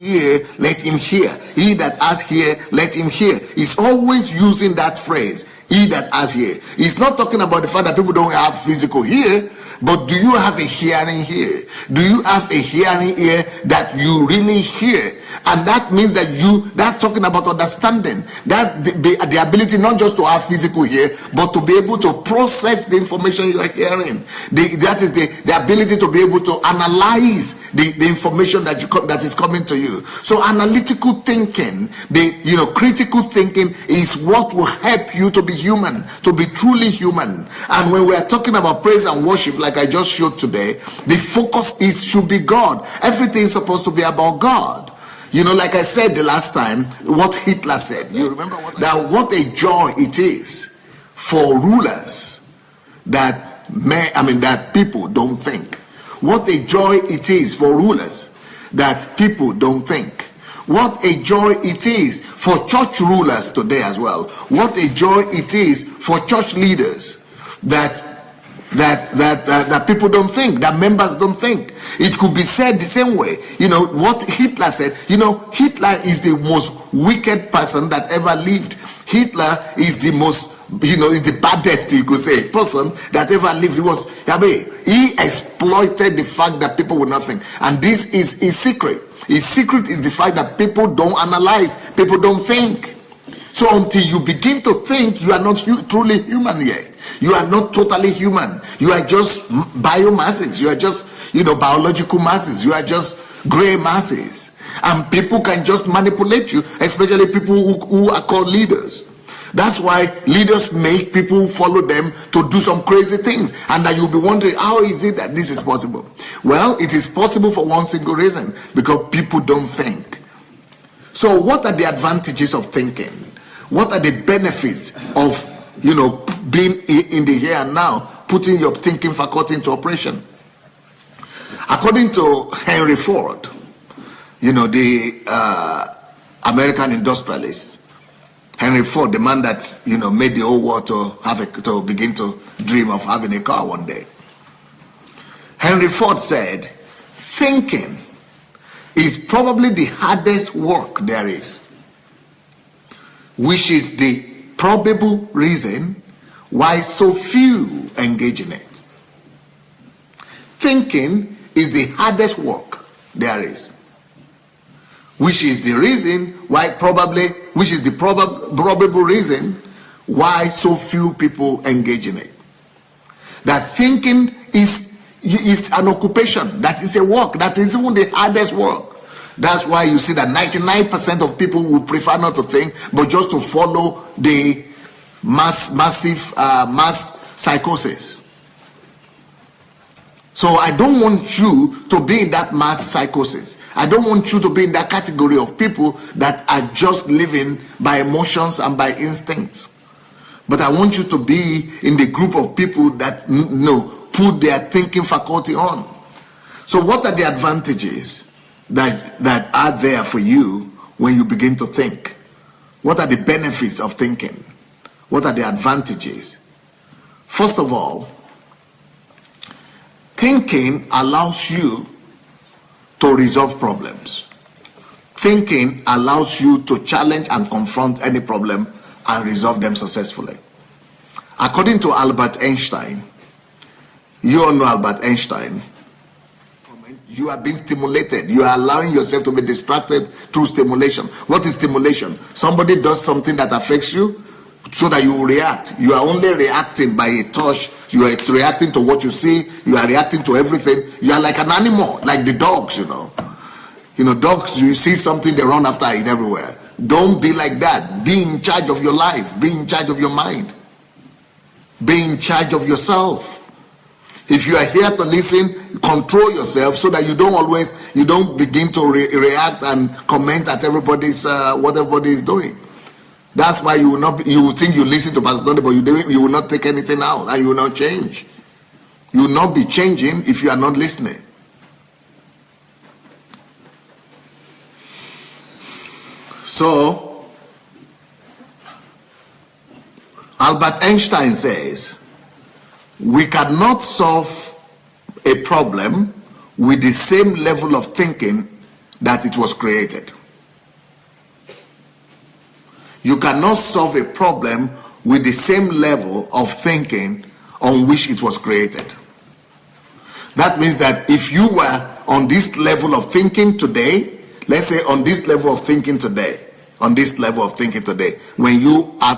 hear, let him hear. He that has ear, let him hear. He's always using that phrase, he that has ear. He's not talking about the fact that people don't have physical ear, but do you have a hearing ear? Do you have a hearing ear that you really hear? And that means that that's talking about understanding. That's the ability not just to have physical ear, but to be able to process the information you are hearing. That is the ability to be able to analyze the information that is coming to you. So analytical thinking, critical thinking is what will help you to be human, to be truly human. And when we are talking about praise and worship, like I just showed today, the focus should be God. Everything is supposed to be about God. Like I said the last time, what Hitler said. You remember what a joy it is for rulers that people don't think. What a joy it is for rulers that people don't think. What a joy it is for church rulers today as well. What a joy it is for church leaders that people don't think, that members don't think. It could be said the same way. What Hitler said, Hitler is the most wicked person that ever lived. Hitler is the most, is the baddest, you could say, person that ever lived. He exploited the fact that people would not think. And this is his secret. His secret is the fact that people don't analyze, people don't think. So until you begin to think, you are not truly human yet. You are not totally human. You are just biomasses. You are just, biological masses. You are just gray masses. And people can just manipulate you, especially people who are called leaders. That's why leaders make people follow them to do some crazy things. And that you'll be wondering, how is it that this is possible? Well, it is possible for one single reason, because people don't think. So what are the advantages of thinking? What are the benefits of being in the here and now, putting your thinking faculty into operation? According to Henry Ford, the American industrialist, Henry Ford, the man that made the whole world to begin to dream of having a car one day. Henry Ford said, thinking is probably the hardest work there is, which is the probable reason why so few engage in it. Thinking is the hardest work there is, which is the reason why which is the probable reason why so few people engage in it. That thinking is an occupation, that is a work, that is even the hardest work. That's why you see that 99% of people would prefer not to think, but just to follow the massive psychosis. So I don't want you to be in that mass psychosis. I don't want you to be in that category of people that are just living by emotions and by instincts. But I want you to be in the group of people that put their thinking faculty on. So what are the advantages that are there for you when you begin to think? What are the benefits of thinking? What are the advantages? First of all, thinking allows you to resolve problems. Thinking allows you to challenge and confront any problem and resolve them successfully. According to Albert Einstein, you all know Albert Einstein, you are being stimulated. You are allowing yourself to be distracted through stimulation. What is stimulation? Somebody does something that affects you so that you will react. You are only reacting by a touch. You are reacting to what you see. You are reacting to everything. You are like an animal, like the dogs, dogs, you see something, they run after it everywhere. Don't be like that. Be in charge of your life. Be in charge of your mind. Be in charge of yourself. If you are here to listen, control yourself so that you don't begin to react and comment at everybody's what everybody is doing. That's why you will think you listen to Pastor Sunday, but you will not take anything out and you will not change. You will not be changing if you are not listening. So, Albert Einstein says, we cannot solve a problem with the same level of thinking that it was created. You cannot solve a problem with the same level of thinking on which it was created. That means that if you were on this level of thinking today, let's say on this level of thinking today, when you are